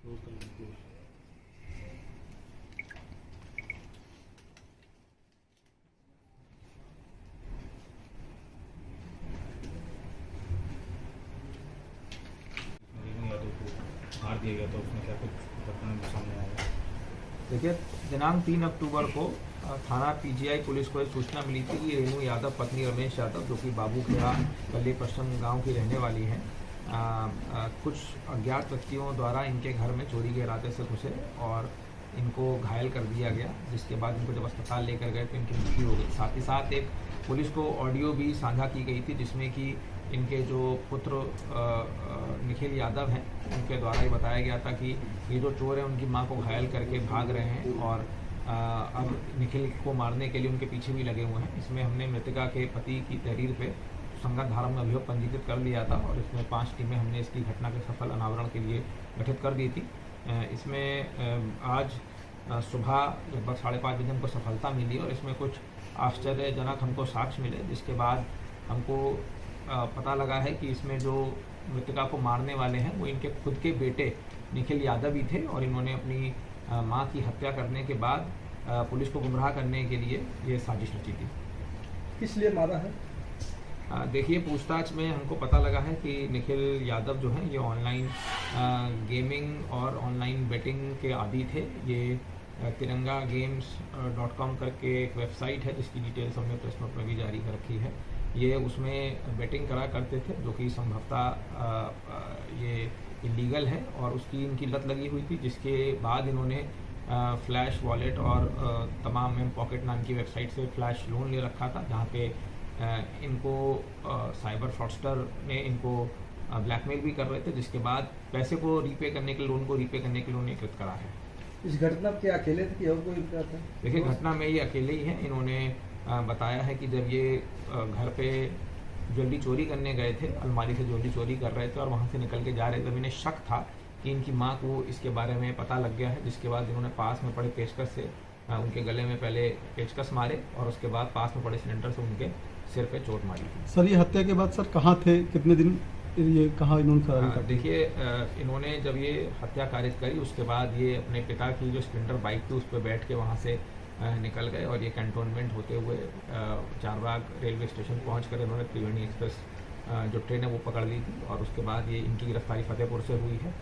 मार दिया गया, तो उसमें क्या कुछ घटना सामने आया? देखिए, दिनांक 3 अक्टूबर को थाना पीजीआई पुलिस को एक सूचना मिली थी कि रेणु यादव पत्नी रमेश यादव, जो कि बाबू खेड़ा कल्ले पश्चिम गांव की रहने वाली हैं, कुछ अज्ञात व्यक्तियों द्वारा इनके घर में चोरी के इरादे से घुसे और इनको घायल कर दिया गया, जिसके बाद इनको जब अस्पताल लेकर गए तो इनकी मृत्यु हो गई। साथ ही साथ एक पुलिस को ऑडियो भी साझा की गई थी, जिसमें कि इनके जो पुत्र निखिल यादव हैं, उनके द्वारा ही बताया गया था कि ये जो चोर हैं उनकी मां को घायल करके भाग रहे हैं और अब निखिल को मारने के लिए उनके पीछे भी लगे हुए हैं। इसमें हमने मृतका के पति की तहरीर पे संगत धारा में अभियोग पंजीकृत कर लिया था और इसमें 5 टीमें हमने इसकी घटना के सफल अनावरण के लिए गठित कर दी थी। इसमें आज सुबह लगभग 5:30 बजे हमको सफलता मिली और इसमें कुछ आश्चर्यजनक हमको साक्ष्य मिले, जिसके बाद हमको पता लगा है कि इसमें जो मृतका को मारने वाले हैं वो इनके खुद के बेटे निखिल यादव ही थे और इन्होंने अपनी मां की हत्या करने के बाद पुलिस को गुमराह करने के लिए ये साजिश रची थी। किस लिए मारा है? देखिए, पूछताछ में हमको पता लगा है कि निखिल यादव जो हैं ये ऑनलाइन गेमिंग और ऑनलाइन बेटिंग के आदी थे। ये tirangaGames.com करके एक वेबसाइट है जिसकी डिटेल्स हमने प्रेस नोट में भी जारी कर रखी है। ये उसमें बेटिंग करा करते थे, जो कि संभवतः ये इलीगल है और उसकी इनकी लत लगी हुई थी, जिसके बाद इन्होंने फ्लैश वॉलेट और तमाम एम पॉकेट नाम की वेबसाइट से फ्लैश लोन ले रखा था, जहाँ पे इनको साइबर फ्रॉडस्टर ने इनको ब्लैकमेल भी कर रहे थे, जिसके बाद पैसे को रीपे करने के लिए, लोन को रीपे करने के लिए उन्हें कृत करा है। इस घटना में क्या अकेले थे कि और कोई था? देखिए, घटना में ये अकेले ही हैं। इन्होंने बताया है कि जब ये घर पे ज्वेलरी चोरी करने गए थे, अलमारी से ज्वेलरी चोरी कर रहे थे और वहाँ से निकल के जा रहे थे, तब इन्हें शक था कि इनकी माँ को इसके बारे में पता लग गया है, जिसके बाद इन्होंने पास में पड़े पेचकस से उनके गले में पहले पेचकस मारे और उसके बाद पास में पड़े सिलेंडर से उनके सिर पे चोट मारी थी। सर, ये हत्या के बाद सर कहाँ थे, कितने दिन ये कहाँ इन्होंने देखिए, इन्होंने जब ये हत्या कारित करी उसके बाद ये अपने पिता की जो स्प्लेंडर बाइक थी उस पर बैठ के वहाँ से निकल गए और ये कैंटोनमेंट होते हुए चारबाग रेलवे स्टेशन पहुंचकर इन्होंने त्रिवेणी एक्सप्रेस जो ट्रेन है वो पकड़ ली थी और उसके बाद ये इनकी गिरफ्तारी फतेहपुर से हुई है।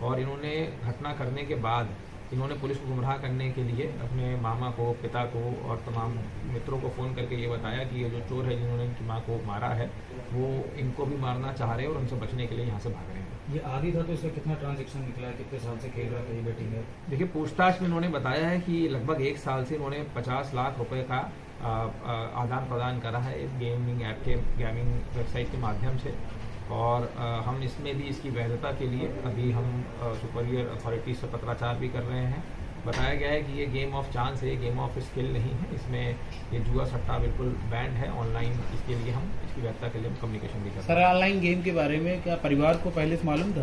और इन्होंने घटना करने के बाद इन्होंने पुलिस को गुमराह करने के लिए अपने मामा को, पिता को और तमाम मित्रों को फ़ोन करके ये बताया कि ये जो चोर है जिन्होंने इनकी माँ को मारा है वो इनको भी मारना चाह रहे हैं और उनसे बचने के लिए यहाँ से भाग रहे हैं। ये आदि था तो इसका कितना ट्रांजैक्शन निकला है, कितने साल से खेल रहा था ये बेटिंग है? देखिए, पूछताछ में इन्होंने बताया है कि लगभग 1 साल से इन्होंने 50 लाख रुपए का आदान प्रदान करा है इस गेमिंग ऐप के, गेमिंग वेबसाइट के माध्यम से और हम इसमें भी इसकी वैधता के लिए अभी हम सुपीरियर अथॉरिटी से पत्राचार भी कर रहे हैं। बताया गया है कि ये गेम ऑफ चांस है, गेम ऑफ स्किल नहीं है, इसमें ये जुआ सट्टा बिल्कुल बैंड है ऑनलाइन। इसके लिए हम इसकी वैधता के लिए हम कम्युनिकेशन भी कर रहे हैं। सर, ऑनलाइन गेम के बारे में क्या परिवार को पहले से मालूम था?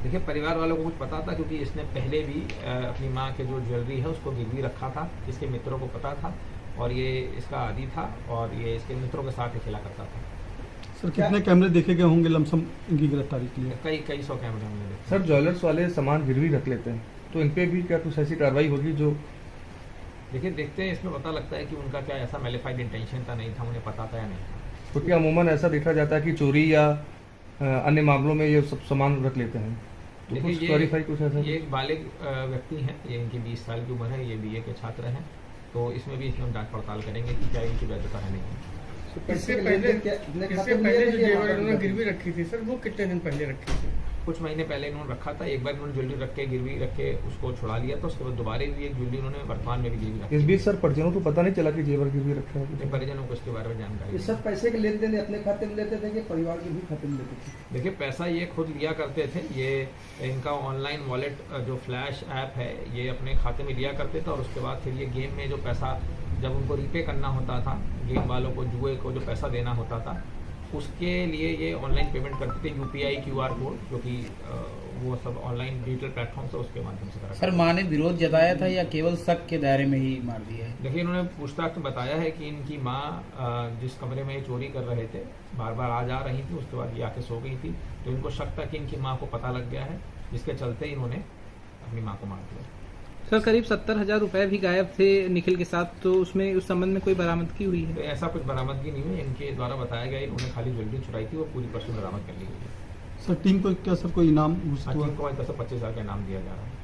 देखिए, परिवार वालों को कुछ पता था क्योंकि इसने पहले भी अपनी माँ के जो ज्वेलरी है उसको गिरवी रखा था, इसके मित्रों को पता था और ये इसका आदी था और ये इसके मित्रों के साथ ही खेला करता था। सर, कितने कैमरे देखे गए होंगे लमसम इनकी गिरफ्तारी के लिए? कई 100 कैमरे हमने देखे। सर, ज्वेलर्स वाले सामान गिरवी रख लेते हैं तो इन पे भी क्या कुछ ऐसी कार्रवाई होगी जो? देखिए, देखते हैं, इसमें पता लगता है कि उनका क्या ऐसा मेलिफाइड इंटेंशन था, नहीं था, उन्हें पता था या नहीं था। क्योंकि अमूमन ऐसा देखा जाता है कि चोरी या अन्य मामलों में ये सब सामान रख लेते हैं, तो कुछ क्लैरिफाई कुछ ऐसा? ये एक बालिग व्यक्ति हैं, ये इनकी 20 साल की उम्र है, ये BA के छात्र हैं, तो इसमें भी हम जांच पड़ताल करेंगे कि क्या इनकी वैधता है नहीं। इससे पहले जो जेवर इन्होंने गिरवी रखी थी सर, वो कितने दिन पहले रखी थी? कुछ महीने पहले इन्होंने रखा था, एक बार इन्होंने ज्वेलरी रख के गिरवी रख के उसको छुड़ा लिया था, उसके बाद दोबारा भी एक ज्वेलरी उन्होंने वर्तमान में भी गिरवी रखी। इस बीच सर परिजनों को पता नहीं चला कि जेवर गिरवी रखा है? परिजनों को इसके बारे में जानकारी। सब पैसे के लेन देन अपने खाते में लेते थे कि परिवार के भी खाते में लेते थे? देखिए, पैसा ये खुद लिया करते थे, ये इनका ऑनलाइन वॉलेट जो फ्लैश ऐप है ये अपने खाते में लिया करते थे और उसके बाद फिर ये गेम में जो पैसा जब उनको रीपे करना होता था, गेम वालों को, जुए को जो पैसा देना होता था, उसके लिए ये ऑनलाइन पेमेंट करते थे, UPI QR कोड, जो कि वो सब ऑनलाइन डिजिटल प्लेटफॉर्म से उसके माध्यम से करा। सर, माँ ने विरोध जताया था या केवल शक के दायरे में ही मार दिया है? देखिए, इन्होंने पूछताछ में बताया है कि इनकी माँ जिस कमरे में ये चोरी कर रहे थे बार बार आ जा रही थी, उसके बाद ये आके सो गई थी, तो इनको शक था कि इनकी माँ को पता लग गया है, जिसके चलते इन्होंने अपनी माँ को मार दिया। सर करीब 70,000 रुपए भी गायब थे निखिल के साथ, तो उसमें उस संबंध में कोई बरामदगी हुई तो है? ऐसा कुछ बरामदगी नहीं हुई, इनके द्वारा बताया गया इन्होंने खाली ज्वेलरी चुराई थी, वो पूरी पर्सन बरामद कर ली गई है। सर टीम को क्या सर कोई इनाम घोषित हुआ? टीम को 25,000 का इनाम दिया जा रहा है।